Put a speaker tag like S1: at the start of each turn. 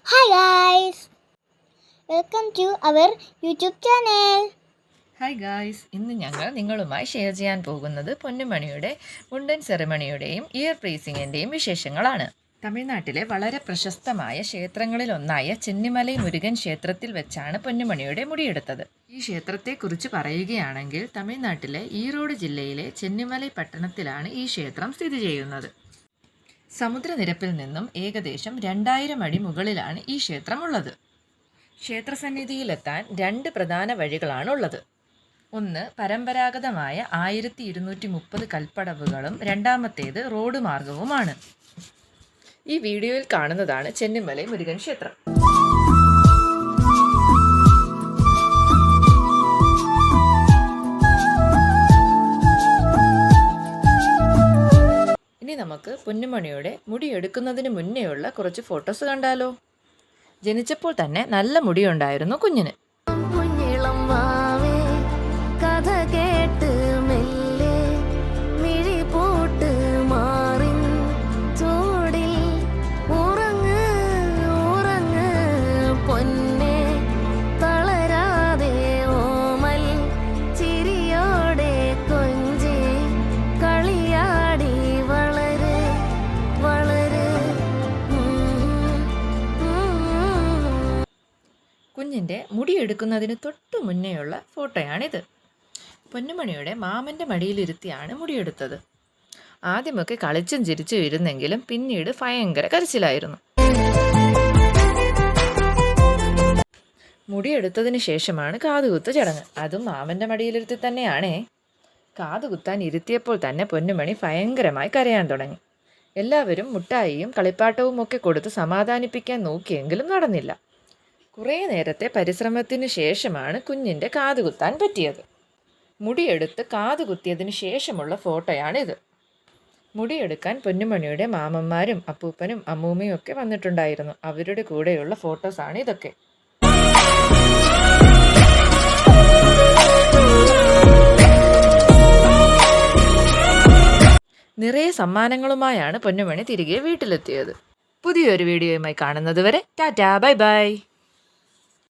S1: Hi guys, welcome to our YouTube channel.
S2: Hi guys, ഇന്ന് ഞങ്ങൾ നിങ്ങളുമായി ഷെയർ ചെയ്യാൻ പോകുന്നത് പൊന്നുമണിയുടെ മുണ്ടൻ സെറിമണിയുടെയും ഇയർ പ്രീസിങ്ങിൻ്റെയും വിശേഷങ്ങളാണ്. തമിഴ്നാട്ടിലെ വളരെ പ്രശസ്തമായ ക്ഷേത്രങ്ങളിലൊന്നായ ചെന്നിമലൈ മുരുകൻ ക്ഷേത്രത്തിൽ വെച്ചാണ് പൊന്നുമണിയുടെ മുടിയെടുത്തത്. ഈ ക്ഷേത്രത്തെക്കുറിച്ച് പറയുകയാണെങ്കിൽ തമിഴ്നാട്ടിലെ ഈറോഡ് ജില്ലയിലെ ചെന്നിമലൈ പട്ടണത്തിലാണ് ഈ ക്ഷേത്രം സ്ഥിതി ചെയ്യുന്നത്. സമുദ്രനിരപ്പിൽ നിന്നും ഏകദേശം 2000 അടി മുകളിലാണ് ഈ ക്ഷേത്രമുള്ളത്. ക്ഷേത്രസന്നിധിയിലെത്താൻ 2 പ്രധാന വഴികളാണുള്ളത്. ഒന്ന് പരമ്പരാഗതമായ 1230 കൽപ്പടവുകളും രണ്ടാമത്തേത് റോഡ് മാർഗവുമാണ്. ഈ വീഡിയോയിൽ കാണുന്നതാണ് ചെന്നിമലൈ മുരുകൻ ക്ഷേത്രം. ഇനി നമുക്ക് പൊന്നുമണിയുടെ മുടിയെടുക്കുന്നതിന് മുന്നേയുള്ള കുറച്ച് ഫോട്ടോസ് കണ്ടാലോ. ജനിച്ചപ്പോൾ തന്നെ നല്ല മുടിയുണ്ടായിരുന്നു കുഞ്ഞിന്. കുഞ്ഞിൻ്റെ മുടിയെടുക്കുന്നതിന് തൊട്ടു മുന്നേയുള്ള ഫോട്ടോയാണിത്. പൊന്നുമണിയുടെ മാമൻ്റെ മടിയിലിരുത്തിയാണ് മുടിയെടുത്തത്. ആദ്യമൊക്കെ കളിച്ചും ചിരിച്ചും ഇരുന്നെങ്കിലും പിന്നീട് ഭയങ്കര കരച്ചിലായിരുന്നു. മുടിയെടുത്തതിന് ശേഷമാണ് കാതുകുത്ത് ചടങ്ങ്. അതും മാമൻ്റെ മടിയിലിരുത്തി തന്നെയാണേ. കാതുകുത്താൻ ഇരുത്തിയപ്പോൾ തന്നെ പൊന്നുമണി ഭയങ്കരമായി കരയാൻ തുടങ്ങി. എല്ലാവരും മുട്ടായിയും കളിപ്പാട്ടവും ഒക്കെ കൊടുത്ത് സമാധാനിപ്പിക്കാൻ നോക്കിയെങ്കിലും നടന്നില്ല. കുറേ നേരത്തെ പരിശ്രമത്തിന് ശേഷമാണ് കുഞ്ഞിൻ്റെ കാതുകുത്താൻ പറ്റിയത്. മുടിയെടുത്ത് കാതുകുത്തിയതിന് ശേഷമുള്ള ഫോട്ടോയാണിത്. മുടിയെടുക്കാൻ പൊന്നുമണിയുടെ മാമന്മാരും അപ്പൂപ്പനും അമ്മൂമ്മയും ഒക്കെ വന്നിട്ടുണ്ടായിരുന്നു. അവരുടെ കൂടെയുള്ള ഫോട്ടോസാണ് ഇതൊക്കെ. നിറയെ സമ്മാനങ്ങളുമായാണ് പൊന്നുമണി തിരികെ വീട്ടിലെത്തിയത്. പുതിയൊരു വീഡിയോയുമായി കാണുന്നത് വരെ ടാറ്റാ, ബൈ ബൈ.